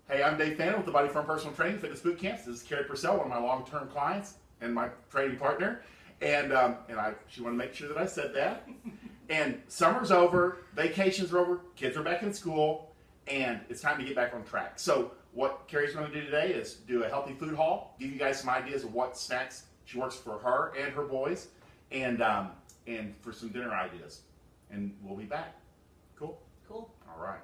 Hey, I'm Dave Fannin with the Body Firm Personal Training Fitness Bootcamps. This is Carrie Purcell, one of my long-term clients and my training partner. And she wanted to make sure that I said that. And summer's over, vacations are over, kids are back in school, and it's time to get back on track. So what Carrie's going to do today is do a healthy food haul, give you guys some ideas of what snacks she works for her and her boys, and for some dinner ideas. And we'll be back. Cool? Cool. All right.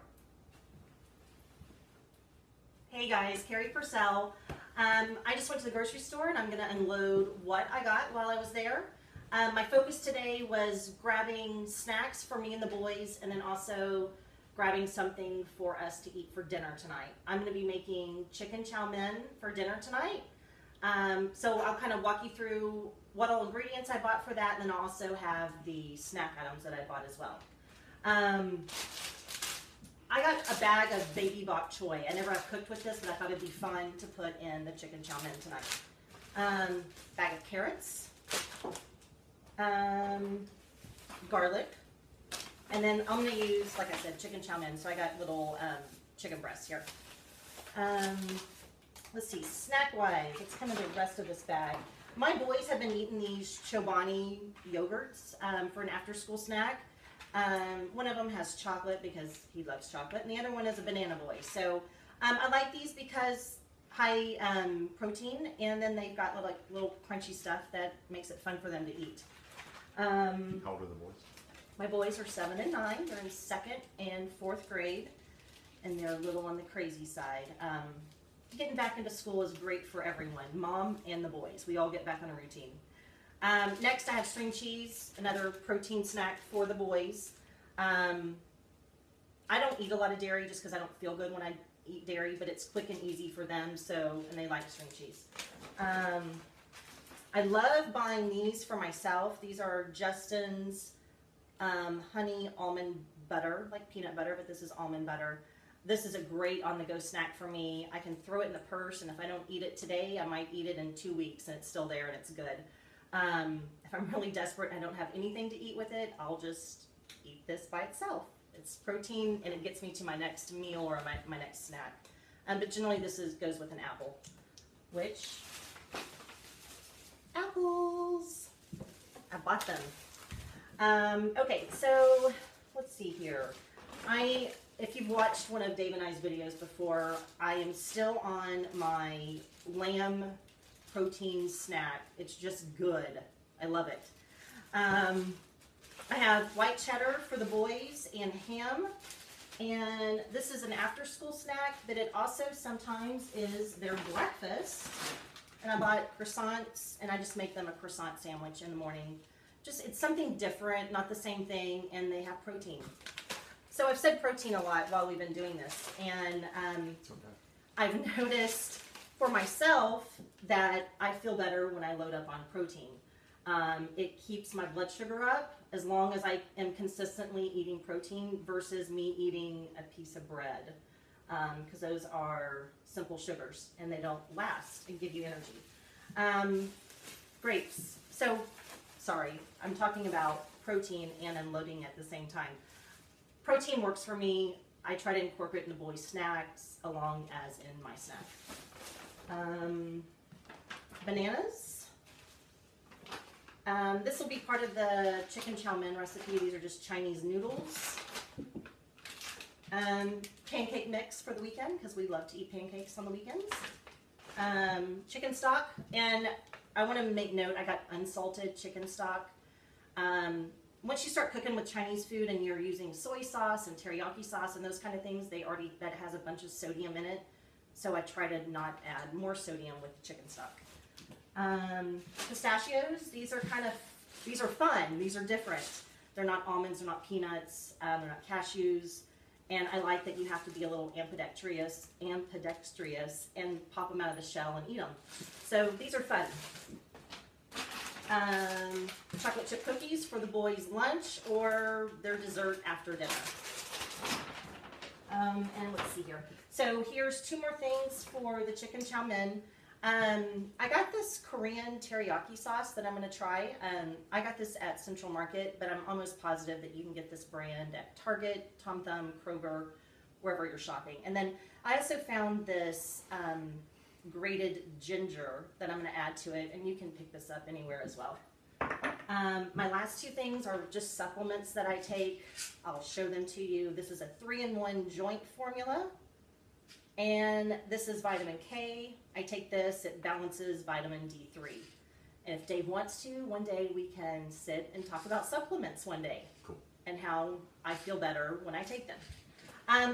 Hey guys, Carrie Purcell. I just went to the grocery store and I'm going to unload what I got while I was there. My focus today was grabbing snacks for me and the boys, and then also grabbing something for us to eat for dinner tonight. I'm going to be making chicken chow mein for dinner tonight. So I'll kind of walk you through what all ingredients I bought for that, and then I'll also have the snack items that I bought as well. I got a bag of baby bok choy. I never have cooked with this, but I thought it'd be fun to put in the chicken chow mein tonight. Bag of carrots, garlic, and then I'm going to use, like I said, chicken chow mein. So I got little chicken breasts here. Let's see, snack-wise, let's come into the rest of this bag. My boys have been eating these Chobani yogurts for an after-school snack. One of them has chocolate because he loves chocolate, and the other one is a banana boy. So I like these because high protein, and then they've got little crunchy stuff that makes it fun for them to eat. How old are the boys? My boys are 7 and 9. They're in 2nd and 4th grade, and they're a little on the crazy side. Getting back into school is great for everyone, mom and the boys. We all get back on a routine. Next, I have string cheese, another protein snack for the boys. I don't eat a lot of dairy just because I don't feel good when I eat dairy, but it's quick and easy for them, and they like string cheese. I love buying these for myself. These are Justin's honey almond butter, like peanut butter, but this is almond butter. This is a great on-the-go snack for me. I can throw it in the purse, and if I don't eat it today, I might eat it in 2 weeks, and it's still there, and it's good. If I'm really desperate and I don't have anything to eat with it, I'll just eat this by itself. It's protein, and it gets me to my next meal or my next snack. But generally, this goes with an apple, which, apples, I bought them. Okay, so let's see here. If you've watched one of Dave and I's videos before, I am still on my lamb protein snack. It's just good. I love it. I have white cheddar for the boys and ham, and this is an after-school snack, but it also sometimes is their breakfast. And I bought croissants, and I just make them a croissant sandwich in the morning. It's something different, not the same thing, and they have protein. So I've said protein a lot while we've been doing this, and I've noticed for myself that I feel better when I load up on protein. It keeps my blood sugar up as long as I am consistently eating protein versus me eating a piece of bread, because those are simple sugars and they don't last and give you energy. Grapes. So, sorry, I'm talking about protein and unloading at the same time. Protein works for me. I try to incorporate in the boys' snacks along as in my snack. Bananas. This will be part of the chicken chow mein recipe. These are just Chinese noodles. Pancake mix for the weekend because we love to eat pancakes on the weekends. Chicken stock, and I want to make note, I got unsalted chicken stock. Once you start cooking with Chinese food and you're using soy sauce and teriyaki sauce and those kind of things, that has a bunch of sodium in it. So I try to not add more sodium with the chicken stock. Pistachios, these are fun. These are different. They're not almonds, they're not peanuts, they're not cashews. And I like that you have to be a little ambidextrous and pop them out of the shell and eat them. So these are fun. Chocolate chip cookies for the boys' lunch or their dessert after dinner. And let's see here. So here's 2 more things for the chicken chow mein. I got this Korean teriyaki sauce that I'm going to try. I got this at Central Market, but I'm almost positive that you can get this brand at Target, Tom Thumb, Kroger, wherever you're shopping. And then I also found this grated ginger that I'm going to add to it, and you can pick this up anywhere as well. My last two things are just supplements that I take. I'll show them to you. This is a 3-in-1 joint formula, and this is vitamin K. I take this, it balances vitamin D3. And if Dave wants to, one day we can sit and talk about supplements one day. Cool. And how I feel better when I take them.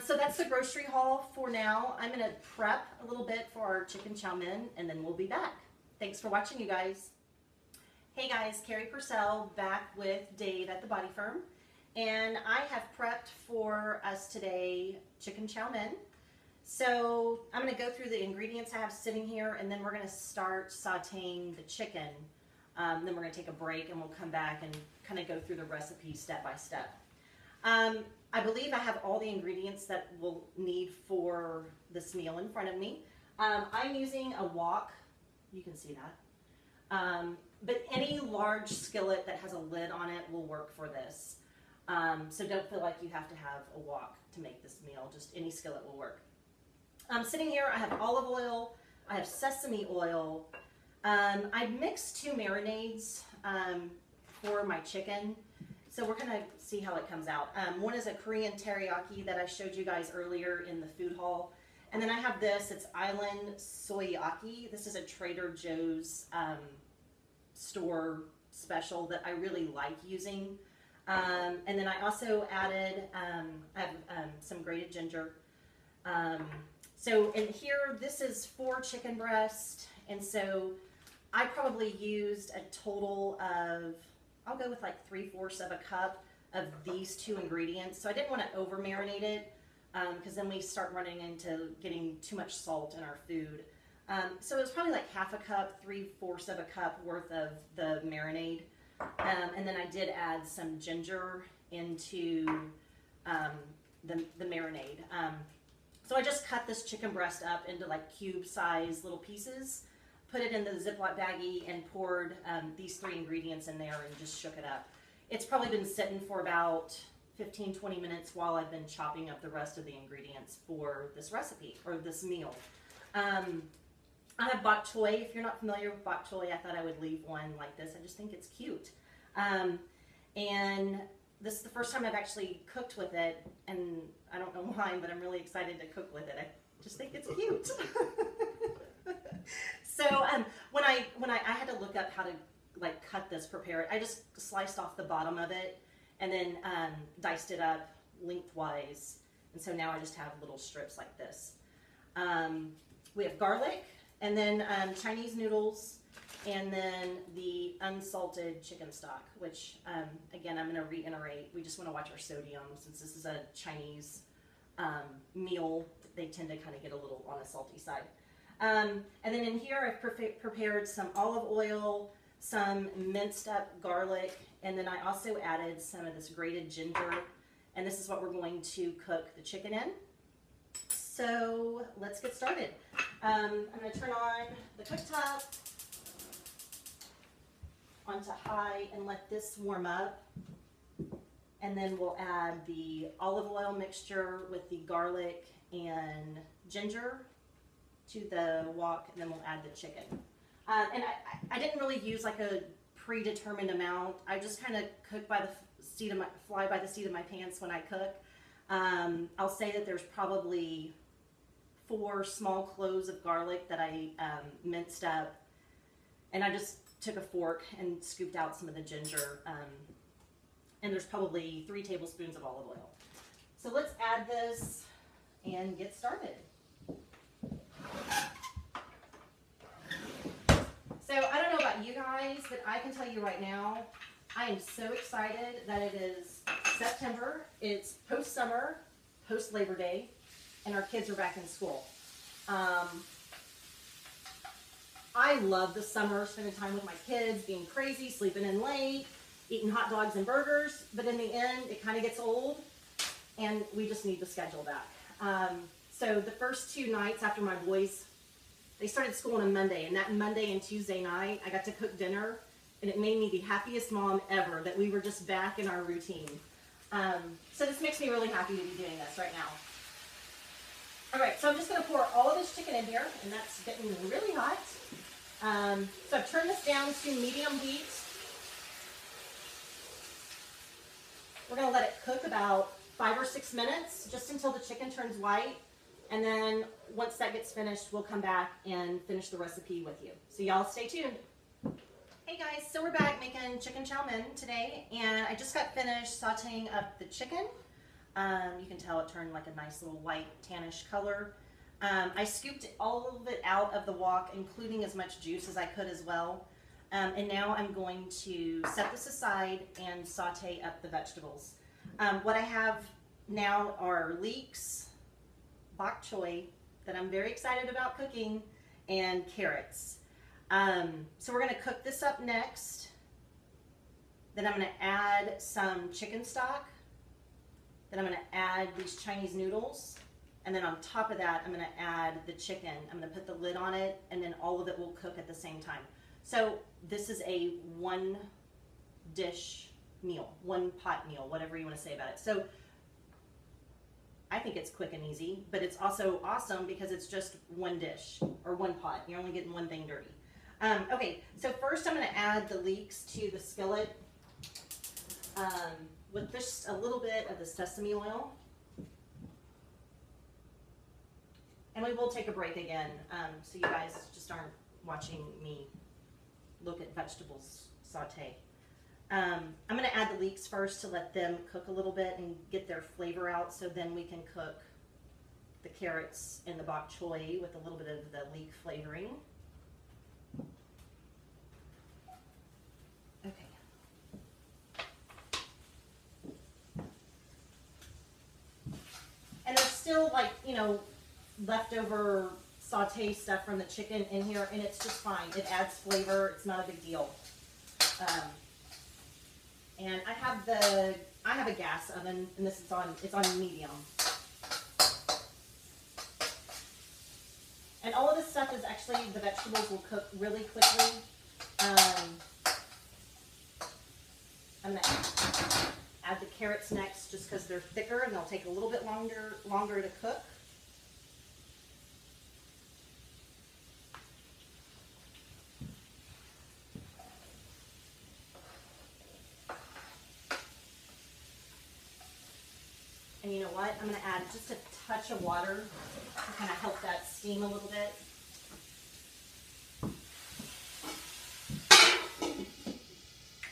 So that's the grocery haul for now. I'm going to prep a little bit for our chicken chow mein, and then we'll be back. Thanks for watching, you guys. Hey guys, Carrie Purcell back with Dave at the Body Firm. And I have prepped for us today chicken chow mein. So I'm going to go through the ingredients I have sitting here, and then we're going to start sauteing the chicken. Then we're going to take a break, and we'll come back and kind of go through the recipe step by step. I believe I have all the ingredients that we'll need for this meal in front of me. I'm using a wok. You can see that. But any large skillet that has a lid on it will work for this. So don't feel like you have to have a wok to make this meal. Just any skillet will work. Sitting here, I have olive oil. I have sesame oil. I mixed 2 marinades for my chicken. So we're going to see how it comes out. One is a Korean teriyaki that I showed you guys earlier in the food haul. And then I have this, it's Island Soyaki. This is a Trader Joe's store special that I really like using. And then I also added, I have some grated ginger. So in here, this is 4 chicken breast. And so I probably used a total of, I'll go with like 3/4 of a cup of these 2 ingredients. So I didn't want to over marinate it because then we start running into getting too much salt in our food. So it was probably like 1/2 cup, 3/4 of a cup worth of the marinade. And then I did add some ginger into the marinade. So I just cut this chicken breast up into like cube-sized little pieces, put it in the Ziploc baggie, and poured these 3 ingredients in there and just shook it up. It's probably been sitting for about 15-20 minutes while I've been chopping up the rest of the ingredients for this recipe, or this meal. I have bok choy. If you're not familiar with bok choy, I thought I would leave one like this. I just think it's cute. And this is the first time I've actually cooked with it, and I don't know why, but I'm really excited to cook with it. I just think it's cute. So when I had to look up how to like cut this, prepare it, I just sliced off the bottom of it and then diced it up lengthwise. And so now I just have little strips like this. We have garlic, and then Chinese noodles, and then the unsalted chicken stock, which again, I'm going to reiterate, we just want to watch our sodium since this is a Chinese meal. They tend to kind of get a little on the salty side. And then in here, I've prepared some olive oil, some minced up garlic, and then I also added some of this grated ginger. And this is what we're going to cook the chicken in. So let's get started. I'm going to turn on the cooktop onto high and let this warm up. And then we'll add the olive oil mixture with the garlic and ginger to the wok, and then we'll add the chicken. And I didn't really use like a predetermined amount. I just kind of cook by the seat of fly by the seat of my pants when I cook. I'll say that there's probably 4 small cloves of garlic that I minced up, and I just took a fork and scooped out some of the ginger. And there's probably 3 tablespoons of olive oil. So let's add this and get started. So I don't know about you guys, but I can tell you right now, I am so excited that it is September. It's post-summer, post-Labor Day, and our kids are back in school. I love the summer, spending time with my kids, being crazy, sleeping in late, eating hot dogs and burgers, but in the end, it kind of gets old, and we just need to schedule that. So the first 2 nights after my boys, they started school on a Monday, and that Monday and Tuesday night, I got to cook dinner, and it made me the happiest mom ever that we were just back in our routine. So this makes me really happy to be doing this right All right, so I'm just going to pour all of this chicken in here, and that's getting really hot. So I've turned this down to medium heat. We're going to let it cook about 5 or 6 minutes, just until the chicken turns white. And then once that gets finished, we'll come back and finish the recipe with you. So y'all stay tuned. Hey guys, so we're back making chicken chow mein today, and I just got finished sauteing up the chicken. You can tell it turned like a nice little white tannish color. I scooped all of it out of the wok, including as much juice as I could as well. And now I'm going to set this aside and saute up the vegetables. What I have now are leeks, bok choy, that I'm very excited about cooking, and carrots. So we're going to cook this up next. Then I'm going to add some chicken stock. Then I'm going to add these Chinese noodles. And then on top of that, I'm going to add the chicken. I'm going to put the lid on it, and then all of it will cook at the same time. So this is a one dish meal, one pot meal, whatever you want to say about it. So I think it's quick and easy, but it's also awesome because it's just one dish or one pot. You're only getting one thing dirty. Okay, so first I'm going to add the leeks to the skillet with just a little bit of the sesame oil. And we will take a break again, so you guys just aren't watching me look at vegetables saute. I'm going to add the leeks first to let them cook a little bit and get their flavor out, so then we can cook the carrots and the bok choy with a little bit of the leek flavoring. Okay. And there's still, like, you know, leftover saute stuff from the chicken in here, and it's just fine. It adds flavor. It's not a big deal. And I have a gas oven, and this is it's on medium. And all of this stuff is actually, the vegetables will cook really quickly. I'm going to add the carrots next just because they're thicker and they'll take a little bit longer to cook. And you know what? I'm going to add just a touch of water to kind of help that steam a little bit.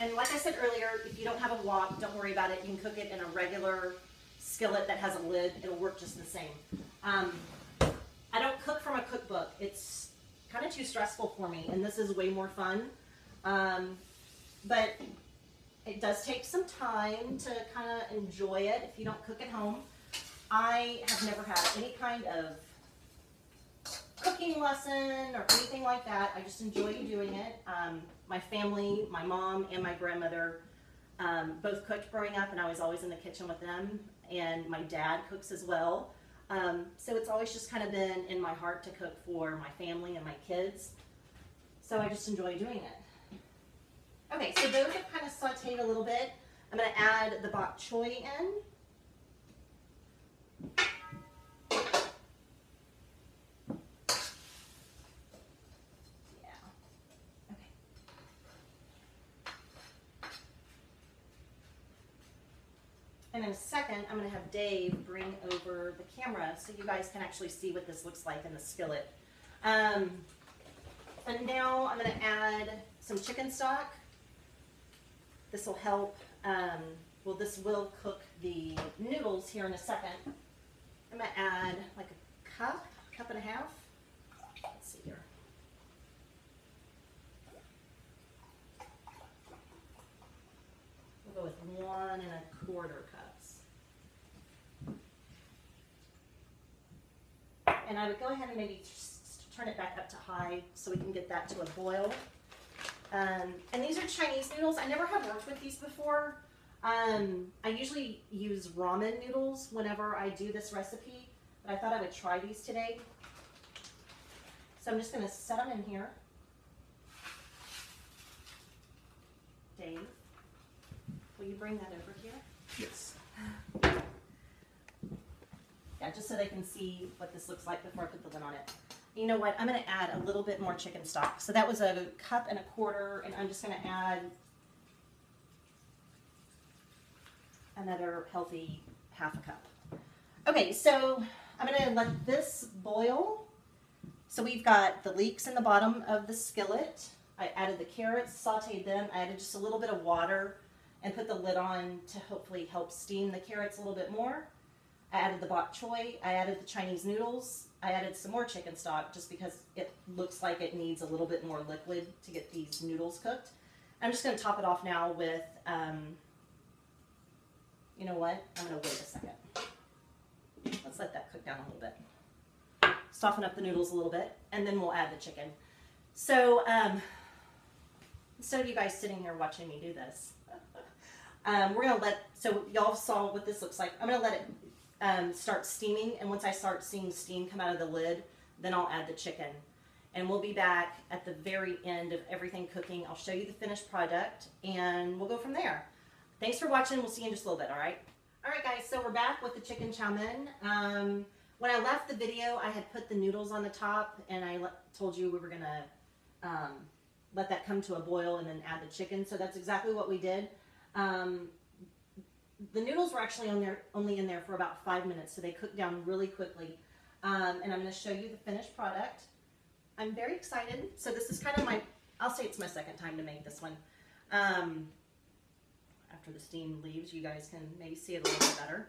And like I said earlier, if you don't have a wok, don't worry about it. You can cook it in a regular skillet that has a lid. It'll work just the same. I don't cook from a cookbook. It's kind of too stressful for me, and this is way more fun. But it does take some time to kind of enjoy it if you don't cook at home. I have never had any kind of cooking lesson or anything like that. I just enjoy doing it. My family, my mom and my grandmother both cooked growing up, and I was always in the kitchen with them. And my dad cooks as well. So it's always just kind of been in my heart to cook for my family and my kids. So I just enjoy doing it. Okay, so those have kind of sauteed a little bit. I'm going to add the bok choy in. Yeah. Okay. And in a second, I'm going to have Dave bring over the camera so you guys can actually see what this looks like in the skillet. And now I'm going to add some chicken stock. This will help, well, this will cook the noodles here in a second. I'm going to add like a cup and a half. Let's see here. We'll go with 1 1/4 cups. And I would go ahead and maybe turn it back up to high so we can get that to a boil. And these are Chinese noodles. I never have worked with these before. I usually use ramen noodles whenever I do this recipe, but I thought I would try these today. So I'm just going to set them in here. Dave, will you bring that over here? Yes. Yeah, just so they can see what this looks like before I put the lid on it. You know what? I'm going to add a little bit more chicken stock. So that was 1.25 cups, and I'm just going to add another healthy 1/2 cup. Okay, so I'm going to let this boil. So we've got the leeks in the bottom of the skillet. I added the carrots, sauteed them. I added just a little bit of water and put the lid on to hopefully help steam the carrots a little bit more. I added the bok choy. I added the Chinese noodles. I added some more chicken stock just because it looks like it needs a little bit more liquid to get these noodles cooked. I'm just going to top it off now with, you know what? I'm going to wait a second. Let's let that cook down a little bit. Soften up the noodles a little bit, and then we'll add the chicken. So instead of you guys sitting here watching me do this, we're going to let, so y'all saw what this looks like. I'm going to let it start steaming, and once I start seeing steam come out of the lid, then I'll add the chicken. And we'll be back at the very end of everything cooking. I'll show you the finished product, and we'll go from there. Thanks for watching. We'll see you in just a little bit, all right? All right, guys, so we're back with the chicken chow mein. When I left the video, I had put the noodles on the top, and I told you we were going to let that come to a boil and then add the chicken. So that's exactly what we did. The noodles were actually only in there for about 5 minutes, so they cooked down really quickly. And I'm going to show you the finished product. I'm very excited. So this is kind of I'll say it's my second time to make this one. After the steam leaves, you guys can maybe see it a little bit better.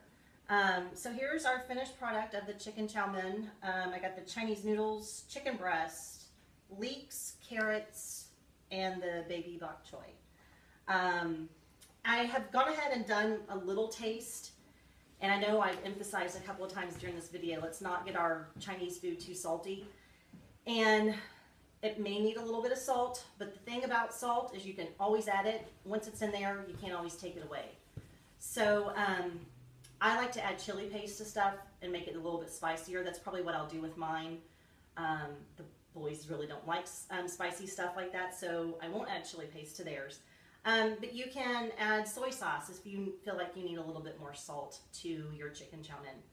So here's our finished product of the chicken chow mein. I got the Chinese noodles, chicken breast, leeks, carrots, and the baby bok choy. I have gone ahead and done a little taste, and I know I've emphasized a couple of times during this video, let's not get our Chinese food too salty. And it may need a little bit of salt, but the thing about salt is you can always add it. Once it's in there, you can't always take it away. So I like to add chili paste to stuff and make it a little bit spicier. That's probably what I'll do with mine. The boys really don't like spicy stuff like that, so I won't add chili paste to theirs. But you can add soy sauce if you feel like you need a little bit more salt to your chicken chow mein.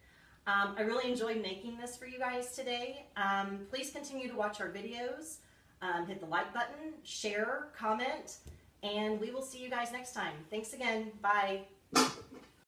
I really enjoyed making this for you guys today. Please continue to watch our videos. Hit the like button, share, comment, and we will see you guys next time. Thanks again. Bye.